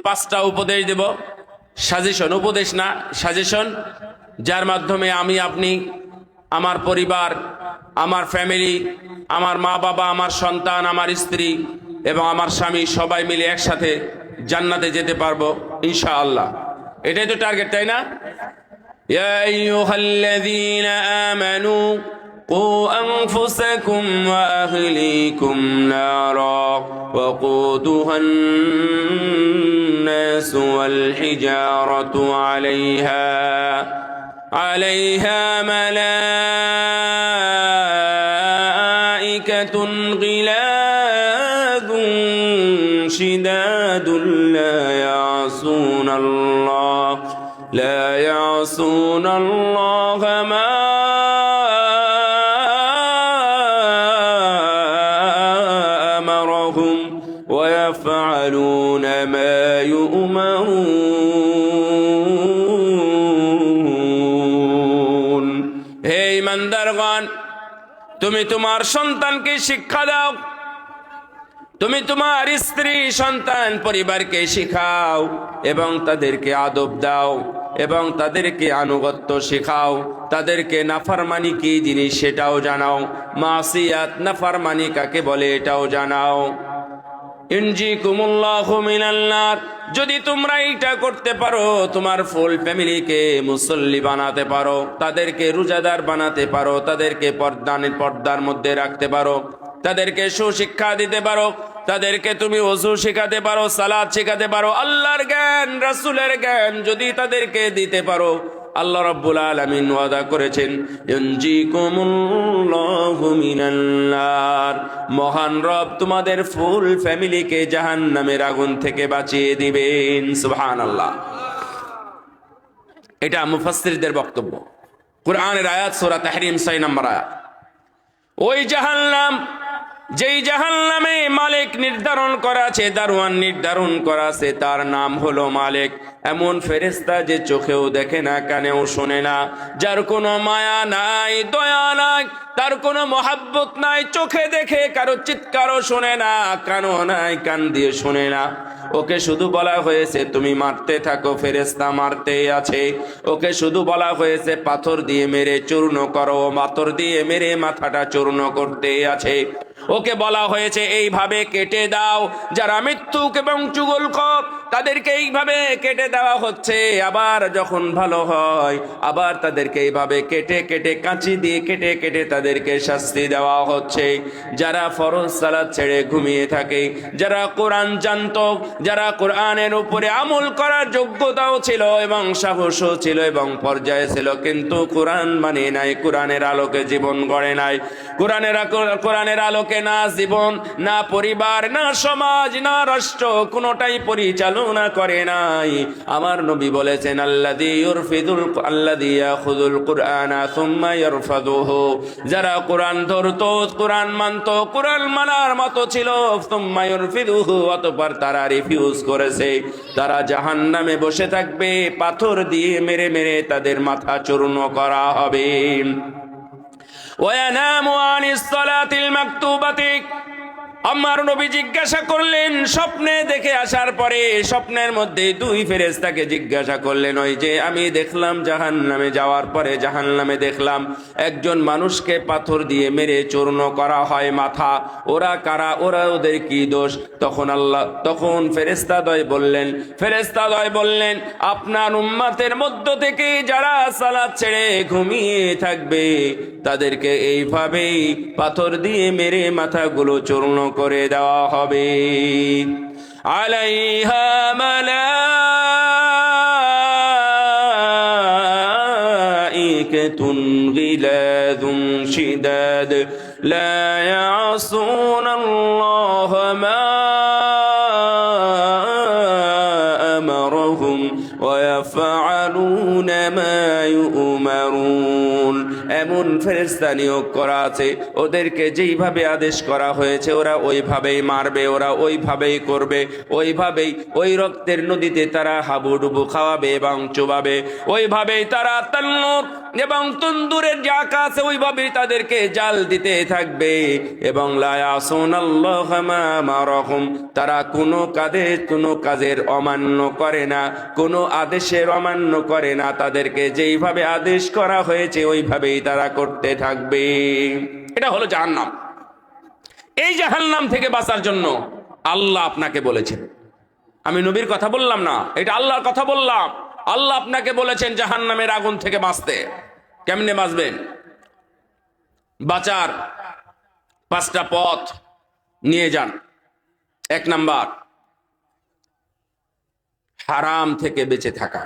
5টা উপদেশ দেব, সাজেশন, উপদেশ না, সাজেশন, যার মাধ্যমে আমি আপনি, আমার পরিবার, আমার ফ্যামিলি, আমার মা বাবা, আমার সন্তান, আমার স্ত্রী এবং আমার স্বামী সবাই মিলে একসাথে জান্নাতে যেতে পারবো ইনশাআল্লাহ। এটাই তো টার্গেট, তাই না? ইয়া আইয়ুহাল্লাযীনা আমানু قوا أنفسكم وأهليكم نارا وقودها الناس والحجارة عليها ملائكة غلاظ شداد لا يعصون الله ما ويفعلون ما يؤمرون। হে ইমানদারগণ, তুমি তোমার সন্তানকে শিক্ষা দাও, তুমি তোমার স্ত্রী, সন্তান, পরিবারকে শিখাও এবং তাদেরকে আদব দাও এবং তাদেরকে আনুগত্য শেখাও, তাদেরকে নাফরমানি কি জিনিস সেটাও জানাও, মাসিয়াত নাফরমানি কাকে বলে এটাও জানাও। ইনজিকুমুল্লাহু মিনান নার, যদি তোমরা এটা করতে পারো, তোমার ফুল ফ্যামিলিকে মুসল্লি বানাতে পারো, তাদেরকে রোজাদার বানাতে পারো, তাদেরকে পর্দার মধ্যে রাখতে পারো, তাদেরকে সুশিক্ষা দিতে পারো, তাদেরকে তুমি ওযু শেখাতে পারো, সালাত শেখাতে পারো, আল্লাহর জ্ঞান, রাসূলের জ্ঞান যদি তাদেরকে দিতে পারো, আল্লাহ রাব্বুল আলামিন ওয়াদা করেছেন ইনজিকুমুল্লাহু মিনান নার, মহান রব তোমাদের ফুল ফ্যামিলিকে জাহান্নামের আগুন থেকে বাঁচিয়ে দিবেন। সুবহানাল্লাহ। এটা মুফাসসিরদের বক্তব্য। কুরআনের আয়াত, সূরা তাহরিম 6 নম্বর আয়াত। ওই জাহান্নাম, যেই জাহান্নামে মালিক নির্ধারণ করা আছে, দারওয়ান নির্ধারণ করা আছে, তার নাম হলো মালিক। এমন ফেরেশতা যে চোখেও দেখে না, কানেও শোনে না, যার কোনো মায়া নাই, দয়া নাই, তার কোনো মহাব্বত নাই, চোখে দেখে কারো চিৎকারও শোনে না, কানও নাই, কান দিয়ে শোনে না। ওকে শুধু বলা হয়েছে তুমি মারতে থাকো, ফেরেশতা মারতেই আছে। ওকে শুধু বলা হয়েছে পাথর দিয়ে মেরে চূর্ণ করো, পাথর দিয়ে মেরে মাথাটা চূর্ণ করতেই আছে। ওকে বলা হয়েছে এইভাবে কেটে দাও, যারা মিথ্যুক এবং চুগলখোর তাদেরকে এইভাবে কেটে দেওয়া হচ্ছে। আবার যখন ভালো হয়, আবার তাদেরকে এইভাবে কেটে কেটে, কাঁচি দিয়ে কেটে কেটে তাদেরকে শাস্তি দেওয়া হচ্ছে। যারা ফরজ সালাত ছেড়ে ঘুমিয়ে থাকে, যারা কোরআন জানতো, যারা কোরআনের উপরে আমল করার যোগ্যতাও ছিল এবং সাহসও ছিল এবং পর্যায়ে ছিল, কিন্তু কোরআন মানে নাই, কোরআনের আলোকে জীবন গড়ে নাই, কোরআনের আলোকে না জীবন, না পরিবার, না সমাজ, না রাষ্ট্র কোনোটাই পরিচালনা করে নাই। আমার নবী বলেছেন আল্লাযী ইয়াখুযুল কুরআনা সুম্মা ইয়ারফাদুহু, যারা কোরআন ধরতো, কোরআন মানতো, কোরআন মানার মতো ছিল, সুম্মা ইয়ারফিদুহু, অতঃপর তারা রিফিউজ করেছে, তারা জাহান্নামে বসে থাকবে, পাথর দিয়ে মেরে মেরে তাদের মাথা চূর্ণ করা হবে। ওয়ানামু আনিস সালাতিল মাকতুবাতি, আমার নবী জিজ্ঞাসা করলেন, স্বপ্নে দেখে আসার পরে স্বপ্নের মধ্যে দুই ফেরেশতাকে জিজ্ঞাসা করলেন, ওই যে আমি দেখলাম জাহান্নামে যাওয়ার পরে, জাহান্নামে দেখলাম একজন মানুষকে পাথর দিয়ে মেরে চূর্ণ করা হয় মাথা, ওরা কারা, ওরা, ওদের কি দোষ? তখন ফেরেশতাদ্বয় বললেন আপনার উম্মতের মধ্য থেকে যারা সালাত ছেড়ে ঘুমিয়ে থাকবে, তাদেরকে এইভাবেই পাথর দিয়ে মেরে মাথাগুলো চূর্ণ করে দেওয়া হবে। আলাইহা মালাইকাতুন গিলাযুন শিদাদ লা ইয়াসুনাল্লাহা মা আমারহুম ওয়া ইয়াফআলুনা মা ইউমারুন। এমন ফেরেশতা নিয়োগ করা আছে, ওদেরকে যেইভাবে আদেশ করা হয়েছে ওরা ওইভাবেই মারবে, ওরা ওইভাবেই করবে, ওইভাবেই ওই রক্তের নদীতে তারা হাবুডুবু খাওয়াবে এবং চুবাবে, ওইভাবেই তারা এবং তন্দুরের যে আঁকা আছে ওইভাবেই তাদেরকে জাল দিতে থাকবে। এবং লা ইয়াসুনাল্লাহা মা আমারাহুম, তারা কোনো কাজের অমান্য করে না, কোনো আদেশের অমান্য করে না। তাদেরকে যেইভাবে আদেশ করা হয়েছে ওইভাবেই তারা করতে থাকবে। এটা হলো জাহান্নাম। এই জাহান্নাম থেকে বাঁচার জন্য আল্লাহ আপনাকে বলেছেন, আমি নবীর কথা বললাম না, এটা আল্লাহর কথা বললাম। আল্লাহ আপনাকে বলেছেন জাহান্নামের আগুন থেকে বাঁচতে। কেমনে বাঁচবেন? বাঁচার 5টা পথ নিয়ে যান। 1 নাম্বার, হারাম থেকে বেঁচে থাকা।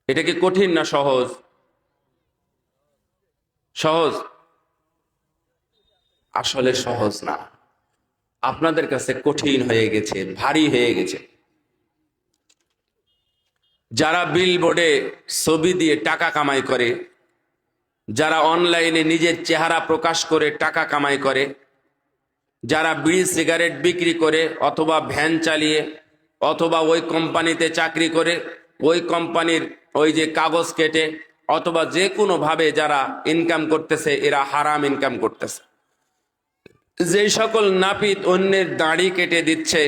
এটা কি কঠিন না সহজ? সহজ? আসলে সহজ না, আপনাদের কাছে কঠিন হয়ে গেছে, ভারী হয়ে গেছে। যারা বিলবোর্ডে ছবি দিয়ে টাকা কামাই করে, যারা অনলাইনে নিজের চেহারা প্রকাশ করে টাকা কামাই করে, যারা বিড়ি সিগারেট বিক্রি করে অথবা ভ্যান চালিয়ে অথবা ওই কোম্পানিতে চাকরি করে ওই কোম্পানির ওই যে কাগজ কেটে অথবা যে কোনো ভাবে যারা ইনকাম করতেছে, এরা হারাম ইনকাম করতেছে। যেই সকল নাপিত অন্যের দাড়ি কেটে দিচ্ছে,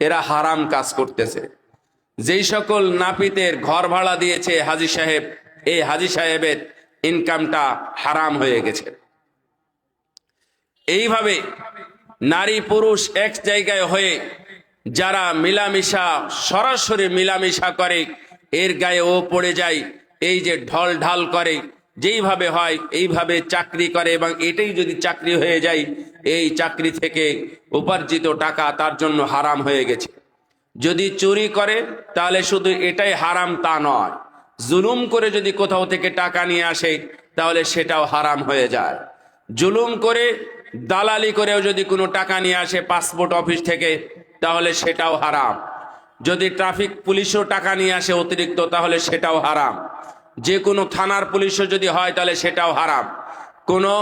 এরা হারাম কাজ করতেছে। যেই সকল নাপিতের ঘর ভাড়া দিয়েছে হাজী সাহেব, এই হাজী সাহেবের ইনকামটা হারাম হয়ে গেছে। এইভাবে নারী পুরুষ এক জায়গায় হয়ে যারা মিলামিশা, সরাসরি মিলামিশা করে, এর গায়ে ও পড়ে যায়। এই যে ঢল ঢাল করে, যেইভাবে হয় এইভাবে চাকরি করে, এবং এটাই যদি চাকরি হয়ে যায়, এই চাকরি থেকে উপার্জিত টাকা তার জন্য হারাম হয়ে গেছে। যদি চুরি করে তাহলে শুধু এটাই হারাম তা নয়, জুলুম করে যদি কোথাও থেকে টাকা নিয়ে আসে তাহলে সেটাও হারাম হয়ে যায়। জুলুম করে দালালি করেও যদি কোনো টাকা নিয়ে আসে পাসপোর্ট অফিস থেকে, তাহলে সেটাও হারাম। যদি ট্রাফিক পুলিশও টাকা নিয়ে আসে অতিরিক্ত, তাহলে সেটাও হারাম। যে কোনো থানার পুলিশও যদি হয় তাহলে সেটাও হারাম। কোনো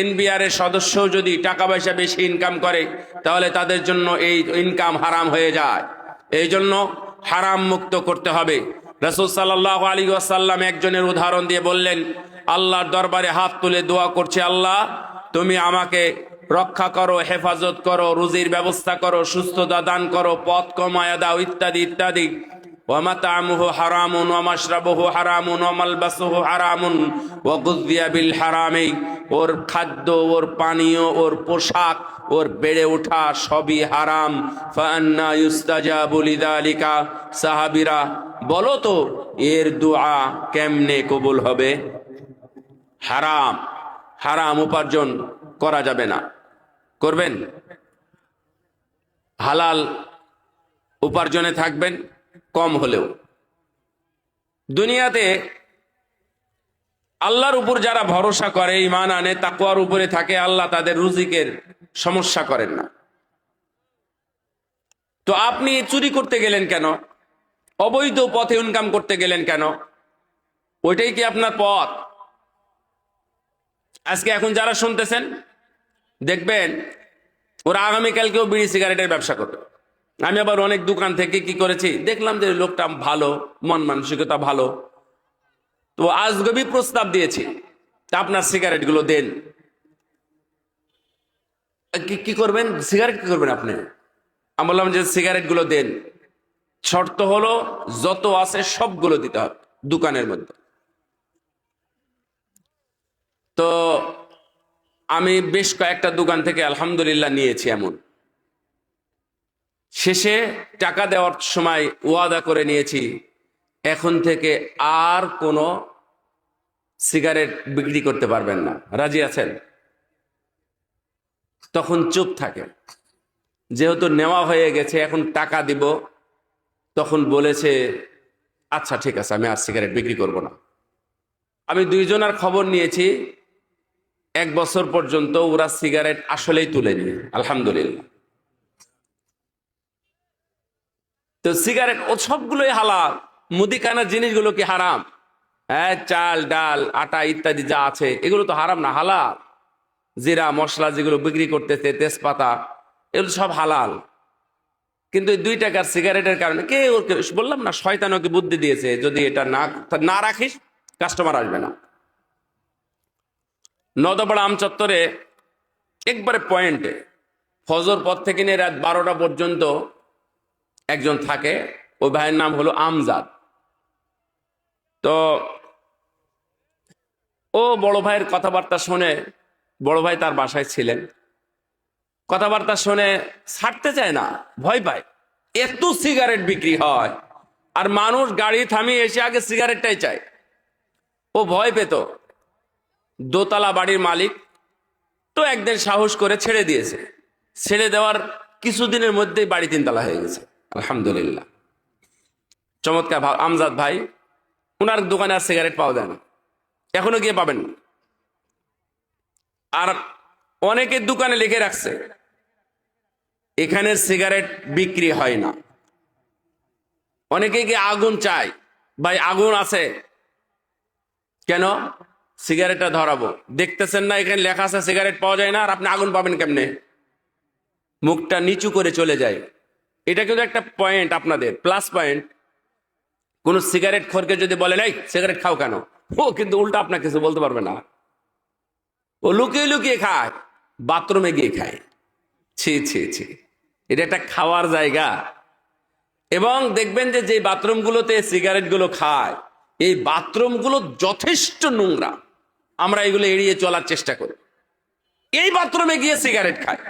এনবিআর এর সদস্য যদি টাকা পয়সা বেশি ইনকাম করে তাহলে তাদের জন্য এই ইনকাম হারাম হয়ে যায়। এই জন্য হারাম মুক্ত করতে হবে। রাসূল সাল্লাল্লাহু আলাইহি ওয়াসাল্লাম একজনের উদাহরণ দিয়ে বললেন, আল্লাহর দরবারে হাত তুলে দোয়া করছে, আল্লাহ তুমি আমাকে রক্ষা করো, হেফাজত করো, রুজির ব্যবস্থা করো, সুস্থতা দান করো, পথ কমায়া দাও, ইত্যাদি ইত্যাদি। ومطعمه حرام ومشربه حرام وملبسه حرام وغذي بالحرام। ওর খাদ্য, ওর পানীয়, ওর পোশাক, ওর বেড়ে ওঠা সবই হারাম। ফান্না ইউস্তাজাবু লিযালিকা, সাহাবীরা বলো তো এর দোয়া কেমনে কবুল হবে? হারাম, হারাম উপার্জন করা যাবে না। করবেন হালাল উপার্জনে থাকবেন, কম হলেও। দুনিয়াতে আল্লাহর উপর যারা ভরসা করে, ঈমান আনে, তাকওয়ার উপরে থাকে, আল্লাহ তাদের রুজিকের সমস্যা করেন না। তো আপনি চুরি করতে গেলেন কেন? অবৈধ পথে ইনকাম করতে গেলেন কেন? ওইটাই কি আপনার পথ? আজকে এখন যারা শুনতেছেন দেখবেন ওরা আগামীকালকেও বিড়ি সিগারেটের ব্যবসা করবে। আমি আবার অনেক দোকান থেকে কি করেছি, দেখলাম যে লোকটা ভালো, মন মানসিকতা ভালো, তো আজগবি প্রস্তাব দিয়েছি, আপনার সিগারেট গুলো দেন। কি করবেন? সিগারেট কি করবেন আপনি? আমি বললাম যে সিগারেট গুলো দেন, শর্ত হলো যত আছে সবগুলো দিতে হবে দোকানের মধ্যে। তো আমি বেশ কয়েকটা দোকান থেকে আলহামদুলিল্লাহ নিয়েছি। এমন শেষে টাকা দেওয়ার সময় ওয়াদা করে নিয়েছি, এখন থেকে আর কোনো সিগারেট বিক্রি করতে পারবেন না, রাজি আছেন? তখন চুপ থাকে, যেহেতু নেওয়া হয়ে গেছে এখন টাকা দিব। তখন বলেছে আচ্ছা ঠিক আছে, আমি আর সিগারেট বিক্রি করব না। আমি দুইজনের খবর নিয়েছি, 1 বছর পর্যন্ত ওরা সিগারেট আসলেই তুলেনি, আলহামদুলিল্লাহ। তো সিগারেট ও সবগুলোই হালাল। মুদিখানার জিনিসগুলো কি হারাম? হ্যাঁ, চাল ডাল আটা ইত্যাদি যা আছে এগুলো তো হারাম না, হালাল। জিরা মশলা যেগুলো বিক্রি করতেছে, তেজপাতা, এগুলো সব হালাল। কিন্তু এই 2 টাকার সিগারেটের কারণে কে ওকে, বললাম না শয়তান ওকে বুদ্ধি দিয়েছে, যদি এটা না না রাখিস কাস্টমার আসবে না। নদপাড়া আমচত্বরে একবারে পয়েন্টে ফজর পর থেকে নিয়ে রাত 12টা পর্যন্ত একজন থাকে, ওই ভাইয়ের নাম হলো আমজাদ। তো ও বড় ভাইয়ের কথাবার্তা শুনে, বড় ভাই তার বাসায় ছিলেন, কথাবার্তা শুনে ছাড়তে চায় না, ভয় পায়, এত সিগারেট বিক্রি হয় আর মানুষ গাড়ি থামিয়ে এসে আগে সিগারেটটাই চায়। ও ভয় পেত। দোতলা বাড়ির মালিক, তো একদিন সাহস করে ছেড়ে দিয়েছে। ছেড়ে দেওয়ার কিছুদিনের মধ্যেই বাড়ি 3 তলা হয়ে গেছে, আলহামদুলিল্লাহ। চমৎকার। আমজাদ ভাই, ওনার দোকানে আর সিগারেট পাওয়া যায় না, এখনো গিয়ে পাবেন না। আর অনেকের দোকানে লিখে রাখছে এখানের সিগারেট বিক্রি হয় না। অনেকে গিয়ে আগুন চায়, ভাই আগুন আছে কেন, সিগারেটটা ধরাবো। দেখতেছেন না এখানে লেখা আছে সিগারেট পাওয়া যায় না, আর আপনি আগুন পাবেন কেমনে? মুখটা নিচু করে চলে যায়। এটা কিন্তু একটা পয়েন্ট, আপনাদের প্লাস পয়েন্ট। কোন সিগারেট খোরকে যদি বলেন এই সিগারেট খাও কেন, ও কিন্তু উল্টা আপনাকে কিছু বলতে পারবে না। ও লুকিয়ে লুকিয়ে খায়, বাথরুমে গিয়ে খায়। ছি ছি ছি, এটা একটা খাওয়ার জায়গা। এবং দেখবেন যে বাথরুমগুলোতে সিগারেট গুলো খায়, এই বাথরুমগুলো যথেষ্ট নোংরা। আমরা এগুলো এড়িয়ে চলার চেষ্টা করি, এই বাথরুমে গিয়ে সিগারেট খায়।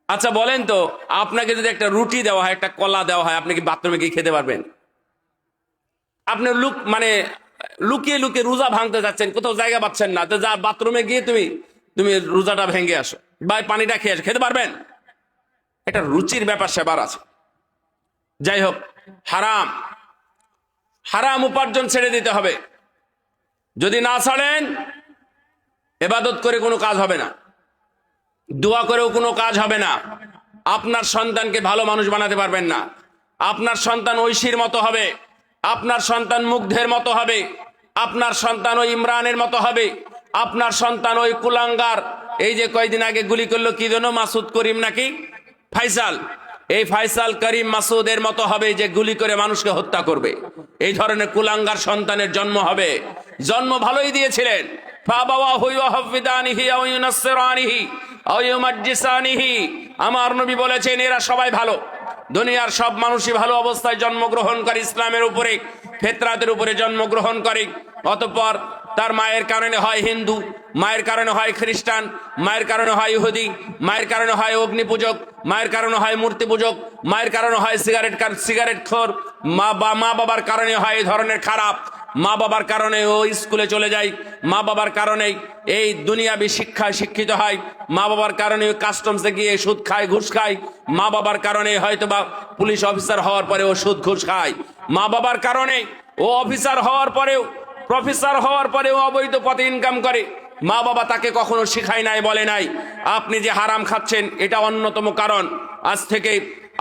আচ্ছা বলেন তো, আপনাকে যদি একটা রুটি দেওয়া হয়, একটা কলা দেওয়া হয়, আপনি কি বাথরুমে গিয়ে খেতে পারবেন? আপনি লুকিয়ে লুকিয়ে রোজা ভাঙতে যাচ্ছেন, কোথাও জায়গা পাচ্ছেন না, তো যা বাথরুমে গিয়ে তুমি রোজাটা ভেঙে আসো, বা পানিটা খেয়ে আসো, খেতে পারবেন? এটা রুচির ব্যাপার সেবার আছে। যাই হোক, হারাম হারাম উপার্জন ছেড়ে দিতে হবে। যদি না ছাড়েন, ইবাদত করে কোনো কাজ হবে না, দোয়া করেও কোনো কাজ হবে না। আপনার সন্তানকে ভালো মানুষ বানাতে পারবেন না। আপনার সন্তান ঐশীর মতো হবে, আপনার সন্তান মুগ্ধের মতো হবে, আপনার সন্তান ওই ইমরানের মতো হবে, আপনার সন্তান ওই কুলাঙ্গার, এই যে কয়েকদিন আগে গুলি করলো কি যেন, মাসুদ করিম নাকি ফাইসাল, এই ফাইসাল করিম মাসুদের মতো হবে, যে গুলি করে মানুষকে হত্যা করবে। এই ধরনের কুলাঙ্গার সন্তানের জন্ম হবে। জন্ম ভালোই দিয়েছিলেন, আমার নবী বলেছেন এরা সবাই ভালো, দুনিয়ার সব মানুষই ভালো অবস্থায় জন্মগ্রহণ করে, ইসলামের উপরে ফিতরাতের উপরে জন্মগ্রহণ করে। অতঃপর তার মায়ের কারণে হয় হিন্দু, মায়ের কারণে হয় খ্রিস্টান, মায়ের কারণে হয় ইহুদি, মায়ের কারণে হয় অগ্নি পূজক, মায়ের কারণে হয় মূর্তি পূজক, মায়ের কারণে হয় সিগারেট খোর, মা বাবার কারণে হয় এই ধরনের খারাপ, মা বাবার কারণে ও স্কুলে চলে যায়, মা বাবার কারণে এই দুনিয়াবি শিক্ষায় শিক্ষিত হয়, মা বাবার কারণে কাস্টমসে গিয়ে সুদ খায়, ঘুষ খায়, মা বাবার কারণে হয়তোবা পুলিশ অফিসার হওয়ার পরে ও সুদ ঘুষ খায়, মা বাবার কারণে ও অফিসার হওয়ার পরেও, প্রফেসর হওয়ার পরেও অবৈধ পথে ইনকাম করে। মা বাবা তাকে কখনো শিখায় নাই, বলে নাই আপনি যে হারাম খাচ্ছেন এটা অন্যতম কারণ। আজ থেকে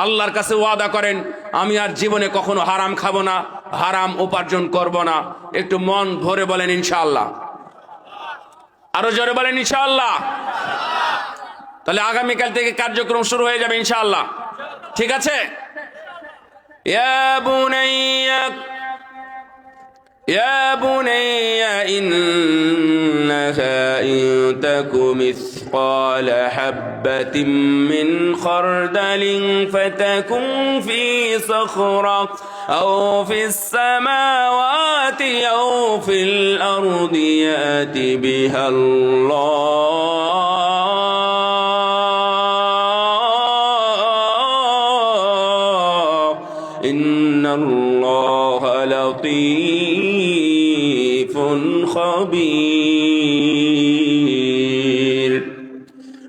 আল্লাহর কাছে ওয়াদা করেন, আমি আর জীবনে কখনো হারাম খাবো না, হারাম উপার্জন করব না। একটু মন ভরে বলেন ইনশাআল্লাহ, আরো জোরে বলেন ইনশাআল্লাহ। তাহলে আগামীকাল থেকে কার্যক্রম শুরু হয়ে যাবে ইনশাআল্লাহ, ঠিক আছে? يا بني إنها إن تك مثقال حبة من خردل فتكن في صخرة أو في السماوات أو في الأرض يأت بها الله إن الله لطيف خبير।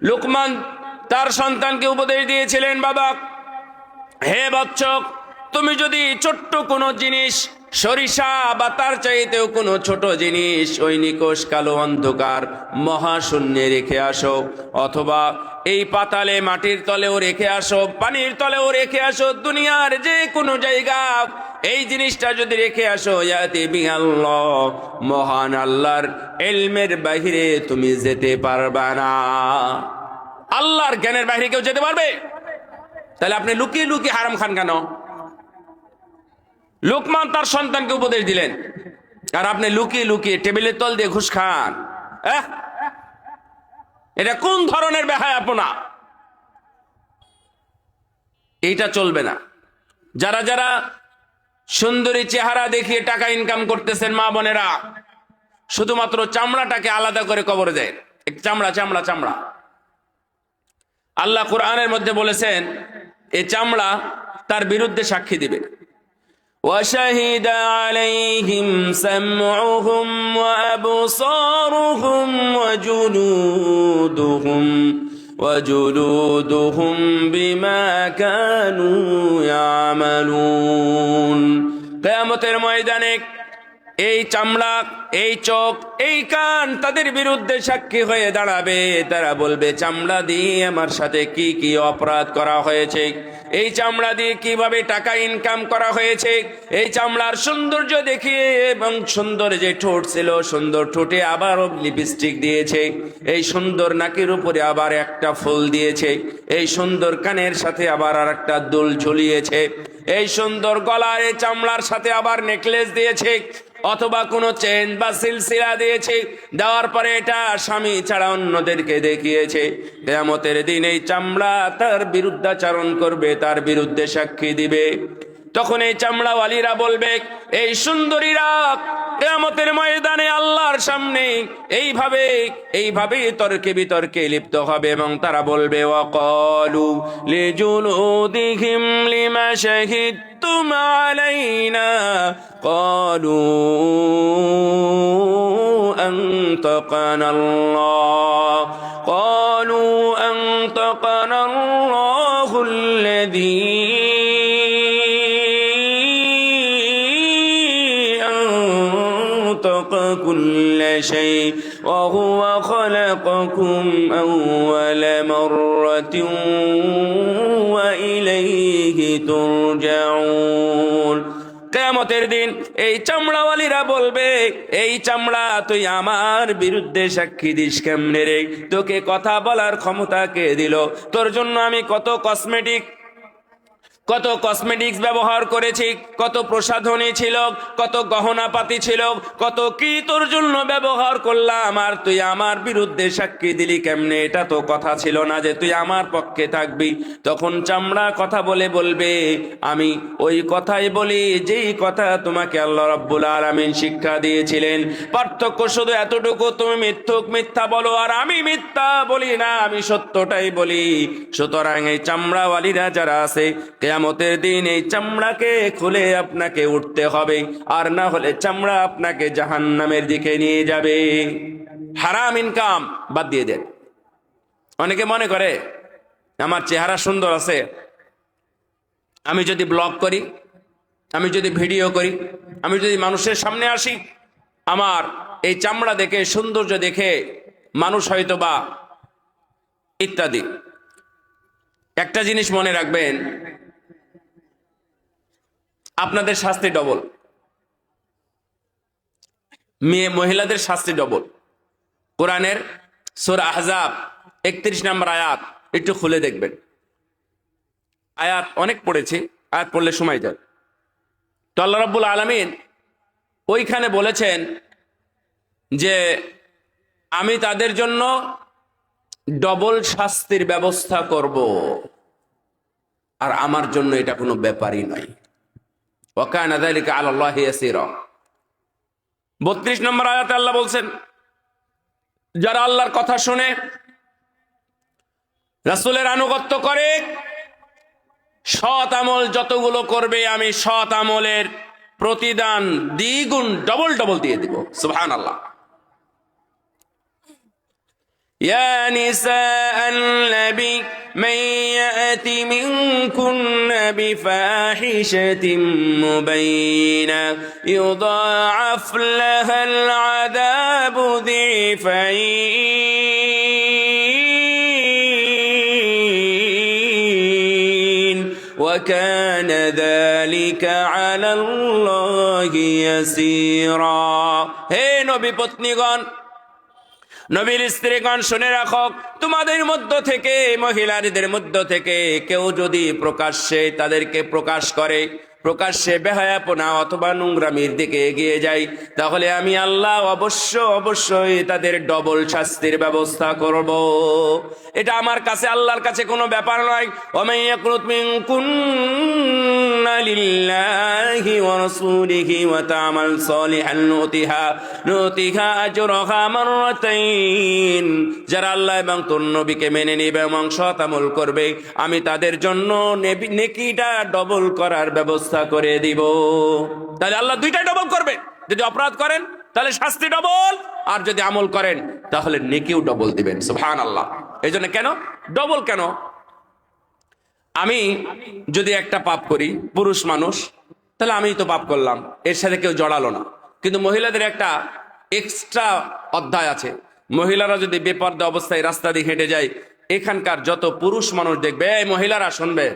লুকমান তার সন্তানকে উপদেশ দিয়েছিলেন, বাবা হে বাচ্চা, তুমি যদি ছোট্ট কোনো জিনিস, সরিষা বা তার চাইতেও কোনো ছোট জিনিস ওই নিকষ কালো অন্ধকার মহাশূন্যে রেখে আসো, অথবা এই পাতালে মাটির তলেও রেখে আসো, পানির তলেও রেখে আসো, দুনিয়ার যে কোনো জায়গা এই জিনিসটা যদি রেখে আসো, ইয়াতি বিআল্লাহ, মহান আল্লাহর ইলমের বাহিরে তুমি যেতে পারবে না। আল্লাহর জ্ঞানের বাহিরে কেউ যেতে পারবে? তাহলে আপনি লুকিয়ে লুকিয়ে হারাম খান কেন? লোকমান তার সন্তানকে উপদেশ দিলেন, আর আপনি লুকিয়ে লুকিয়ে টেবিলের তল দিয়ে ঘুষ খান। এটা কোন ধরনের বেহায়াপনা? এইটা চলবে না। যারা যারা সুন্দরী চেহারা দেখিয়ে টাকা ইনকাম করতেছেন মা বোনেরা, শুধুমাত্র চামড়াটাকে আলাদা করে কবরে দেয়। চামড়া চামড়া চামড়া। আল্লাহ কোরআনের মধ্যে বলেছেন এই চামড়া তার বিরুদ্ধে সাক্ষী দিবে। وشهد عليهم سمعهم وأبصارهم وجلودهم بما كانوا يعملون। কিয়ামতের ময়দানে এই চামড়া, এই চোখ, এই কান তাদের বিরুদ্ধে সাক্ষী হয়ে দাঁড়াবে। তারা বলবে, চামড়া দিয়ে আমার সাথে কি কি অপরাধ করা হয়েছে, এই চামড়া দিয়ে কিভাবে টাকা ইনকাম করা হয়েছে। এই চামড়ার সৌন্দর্য দেখিয়ে, এবং সুন্দর যে ঠোঁট ছিল, সুন্দর ঠোঁটে আবারও লিপস্টিক দিয়েছে, এই সুন্দর নাকের উপরে আবার একটা ফুল দিয়েছে, এই সুন্দর কানের সাথে আবার আর একটা দুল ঝুলিয়েছে, এই সুন্দর গলার এই চামড়ার সাথে আবার নেকলেস দিয়েছে, অথবা কোনো চেন বা সিলসিলা দিয়েছে। দেওয়ার পরে এটা স্বামী ছাড়া অন্যদেরকে দেখিয়েছে। কিয়ামতের দিন এই চামড়া তার বিরুদ্ধাচরণ করবে, তার বিরুদ্ধে সাক্ষী দিবে। তখন এই চামড়াওয়ালীরা বলবে, এই সুন্দরীরা কিয়ামতের ময়দানে আল্লাহর সামনে এইভাবে তর্কে বিতর্কে লিপ্ত হবে, এবং তারা বলবে, ওয়াকালু লিজুলুদিহিম লিমা শাহিদতুম আলাইনা ক্বালু আনতাকানাল্লাহুল্লাযী كل شيء وهو خلقكم أول مرة وإليه ترجعون। কিয়ামতের দিন এই চামড়াওয়ালীরা বলবে, এই চামড়া তুই আমার বিরুদ্ধে সাক্ষী দিস কেমনে রে? তোকে কথা বলার ক্ষমতা কে দিল? তোর জন্য আমি কত কসমেটিক্স ব্যবহার করেছি, কত প্রসাধনী ছিল, কত গহনাপাতি ছিল, কত কি তোর জন্য ব্যবহার করলাম, আর তুই আমার বিরুদ্ধে সাক্ষী দিলি কেমনে? এটা তো কথা ছিল না যে তুই আমার পক্ষে থাকবি। তখন চামড়া কথা বলবে, আমি ওই কথাই বলি যেই কথা তোমাকে আল্লাহ রাব্বুল আলামিন শিক্ষা দিয়েছিলেন। পার্থক্য শুধু এতটুকু, তুমি মিথ্যা বলো আর আমি মিথ্যা বলি না, আমি সত্যটাই বলি। সুতরাং এই চামড়াওয়ালীরা যারা আছে, কিয়ামতের দিন এই চামড়াকে খুলে আপনাকে উঠতে হবে, আর না হলে চামড়া আপনাকে জাহান্নামের দিকে নিয়ে যাবে। হারাম ইনকাম বাদ দিয়ে দেন। অনেকে মনে করে আমার চেহারা সুন্দর আছে, আমি যদি ব্লগ করি, আমি যদি ভিডিও করি, আমি যদি মানুষের সামনে আসি, আমার এই চামড়া দেখে, সৌন্দর্য দেখে মানুষ হয়তো বা ইত্যাদি। একটা জিনিস মনে রাখবেন, আপনাদের শাস্তি ডবল, মহিলাদের শাস্তি ডবল। কোরআনের সূরা আহজাব 31 নম্বর আয়াত একটু খুলে দেখবেন। আয়াত অনেক পড়েছি, আয়াত পড়লে সময় যায়। তো আল্লাহ রাব্বুল আলামিন ওইখানে বলেছেন যে আমি তাদের জন্য ডবল শাস্তির ব্যবস্থা করব, আর আমার জন্য এটা কোনো ব্যাপারই নয়। ওয়া কানা যালিকা আলাল্লাহি ইয়াসীরা। 32 নম্বর আয়াতে আল্লাহ বলছেন, যারা আল্লাহর কথা শুনে রাসূলের আনুগত্য করে, সৎ আমল যতগুলো করবে আমি সৎ আমলের প্রতিদান দ্বিগুণ ডবল দিয়ে দেব। সুবহানাল্লাহ। يا نساء النبي من يأت منكن بفاحشة مبينة يضاعف لها العذاب ضعفين وكان ذلك على الله يسيرا। হে নবী পত্নীগণ, নবীর স্ত্রীগণ শুনে রাখো, তোমাদের মধ্য থেকে, মহিলাদের মধ্য থেকে কেউ যদি প্রকাশ্যে তাদেরকে প্রকাশ করে, প্রকাশ্যে বেহায়াপনা অথবা নোংরামির দিকে এগিয়ে যায়, তাহলে আমি আল্লাহ অবশ্যই তাদের ডবল শাস্তির ব্যবস্থা করব। এটা আমার কাছে, আল্লাহর কাছে কোনো ব্যাপার নয়। ওয়া ইয়াকুনুত মিনকুন্না লিল্লাহি ওয়া রাসূলিহি ওয়া তা'মাল সালিহান নুতিহা আজরাহা মাররাতাইন। যারা আল্লাহ এবং তোর নবীকে মেনে নেবে এবং সৎ আমল করবে, আমি তাদের জন্য নেকিটা ডবল করার ব্যবস্থা করে দিব। তাহলে আল্লাহ দুইটাই ডবল করবে। যদি অপরাধ করেন তাহলে শাস্তি ডবল, আর যদি আমল করেন তাহলে নেকিও ডবল দিবেন। সুবহানাল্লাহ। এই জন্য কেন ডবল? কেন? আমি যদি একটা পাপ করি, পুরুষ মানুষ, তাহলে আমি তো পাপ করলাম, এর সাথে কেউ জড়ালো না। কিন্তু মহিলাদের একটা এক্সট্রা অধ্যায় আছে। মহিলারা যদি বেপর্দা অবস্থায় রাস্তা দিয়ে হেঁটে যায়, এখানকার যত পুরুষ মানুষ দেখবে, এই মহিলারা শুনবে,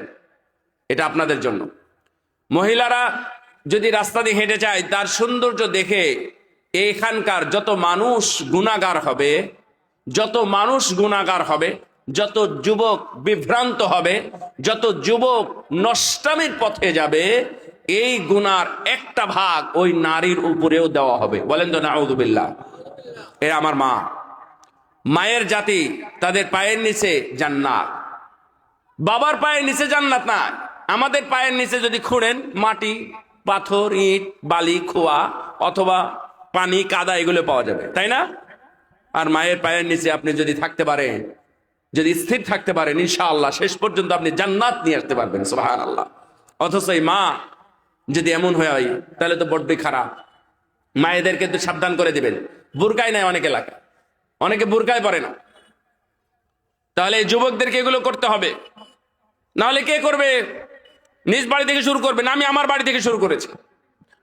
এটা আপনাদের জন্য। মহিলারা যদি রাস্তা দিয়ে হেঁটে যায়, তার সৌন্দর্য দেখে এখানকার যত মানুষ গুনাহগার হবে, যত যুবক বিভ্রান্ত হবে, যত যুবক নষ্টামির পথে যাবে, এই গুনার একটা ভাগ ওই নারীর উপরেও দেওয়া হবে। বলেন তো নাউযুবিল্লাহ। এরা আমার মা, মায়ের জাতি, তাদের পায়ের নিচে জান্নাত। বাবার পায়ের নিচে জান্নাত না। আমাদের পায়ের নিচে যদি খুঁড়েন, মাটি, পাথর, ইট, বালি, খোয়া অথবা পানি, কাদা, এগুলো পাওয়া যাবে, তাই না? আর মায়ের পায়ের নিচে আপনি যদি থাকতে পারেন, যদি স্থির থাকতে পারেন, ইনশাআল্লাহ শেষ পর্যন্ত আপনি জান্নাত নিয়ে আসতে পারবেন। সুবহানাল্লাহ। অথচ এই মা যদি এমন হয়, তাহলে তো বড্ডই খারাপ। মায়েদেরকে তো সাবধান করে দিবেন। বুরকায় নাই অনেক এলাকায়, অনেকে বুরকায় পড়ে না। তাহলে এই যুবকদেরকে এগুলো করতে হবে, নাহলে কে করবে? নিজ বাড়ি থেকে শুরু করবে না। আমি আমার বাড়ি থেকে শুরু করেছি,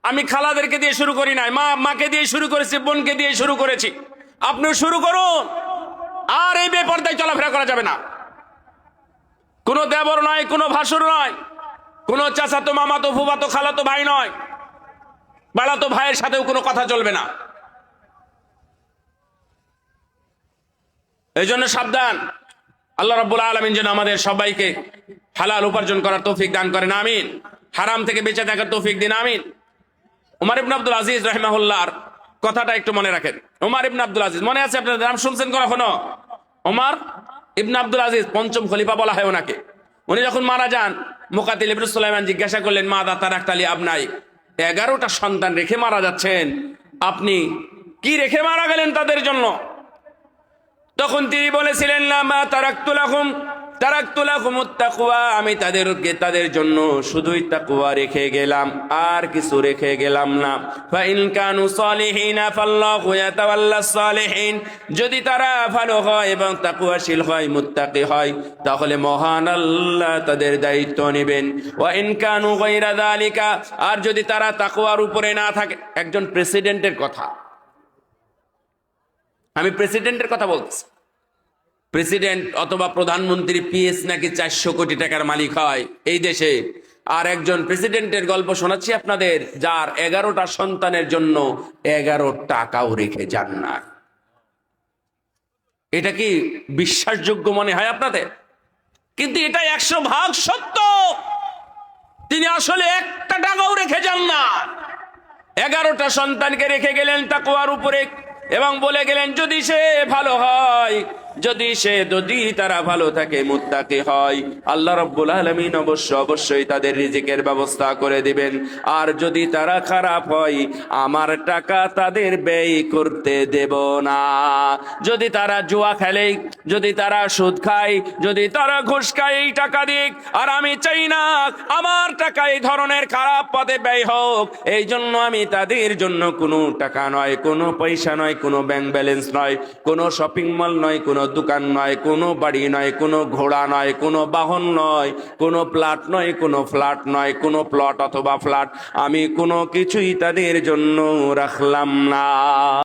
আমি খালাদেরকে দিয়ে শুরু করি নাই, মাকে দিয়ে শুরু করেছি, বোনকে দিয়ে শুরু করেছি। আপনিও শুরু করুন। আর এই বেপরদায় চলাফেরা করা যাবে না। কোনো দেবর নয়, কোনো ভাসুর নয়, কোনো চাচাতো, মামাতো, ফুফাতো, খালাতো ভাই নয়, বাড়াতো ভাইয়ের সাথেও কোনো কথা চলবে না। এই জন্য সাবধান। আল্লাহ রাব্বুল আলামিন যেন আমাদের সবাইকে হালাল উপার্জন করার তৌফিক দান করেন, আমিন। হারাম থেকে বেঁচে থাকার তৌফিক দিন, আমিন। ওমর ইবনে আব্দুল আজিজ রাহিমাহুল্লাহর কথাটা একটু মনে রাখেন। ওমর ইবনে আব্দুল আজিজ, মনে আছে আপনাদের? নাম শুনছেন কখনো? ওমর ইবনে আব্দুল আজিজ, পঞ্চম খলিফা বলা হয় ওনাকে। উনি যখন মারা যান, মুকাতিল ইবনে সুলাইমান জিজ্ঞাসা করলেন, মা দা তারাকতালি আবনাই, 11টা সন্তান রেখে মারা যাচ্ছেন, আপনি কি রেখে মারা গেলেন তাদের জন্য? তখন তিনি বলেছিলেন, লা মা তারাকতু লাকুমুত তাকওয়া, আমি তাদের জন্য শুধুই তাকওয়া রেখে গেলাম, আর কিছু রেখে গেলাম না। ফা ইন কানু সালিহিনা ফাল্লাহু ইয়াতাওয়াল্লাস সালিহিন, যদি তারা ভালো হয় এবং তাকওয়াশীল হয়, মুত্তাকি হয়, তাহলে মহান আল্লাহ তাদের দায়িত্ব নেবেন। ওয়া ইন কানু গায়রা যালিকা, আর যদি তারা তাকওয়ার উপরে না থাকে। একজন প্রেসিডেন্টের কথা, আমি প্রেসিডেন্টের কথা বলতেছি। প্রেসিডেন্ট অথবা প্রধানমন্ত্রী পিএস নাকি 400 কোটি টাকার মালিক হয় এই দেশে। আর একজন প্রেসিডেন্টের গল্প শোনাচ্ছি আপনাদের, যার 11টা সন্তানের জন্য 11 টাকাও রেখে যান না। এটা কি বিশ্বাসযোগ্য মনে হয় আপনাদের? কিন্তু এটা 100% সত্য। তিনি আসলে 1টা টাকাও রেখে যান না। 11টা সন্তানকে রেখে গেলেন তাকওয়ার উপরে, এবং বলে গেলেন যদি সে ভালো হয়, যদি তারা ভালো থাকে, মুত্তাকি হয়, আল্লাহ রাব্বুল আলামিন অবশ্যই তাদের রিজিকের ব্যবস্থা করে দিবেন। আর যদি তারা খারাপ হয়, আমার টাকা তাদের ব্যয় করতে দেব না। যদি তারা জুয়া খেলে, যদি তারা সুদ খায়, যদি তারা ঘুষ খায়, এই টাকা দিক। আর আমি চাই না আমার টাকা এই ধরনের খারাপ পথে ব্যয় হোক। এই জন্য আমি তাদের জন্য কোনো টাকা নয়, কোনো পয়সা নয়, কোনো ব্যাংক ব্যালেন্স নয়, কোনো শপিং মল নয়, কোনো দোকান নয়, কোনো বাড়ি নয়, কোনো ঘোড়া নয়, কোনো বাহন নয়, কোনো প্লট নয়, কোনো ফ্ল্যাট নয়, কোনো প্লট অথবা ফ্ল্যাট, আমি কোনো কিছুই তাদের জন্য রাখলাম না।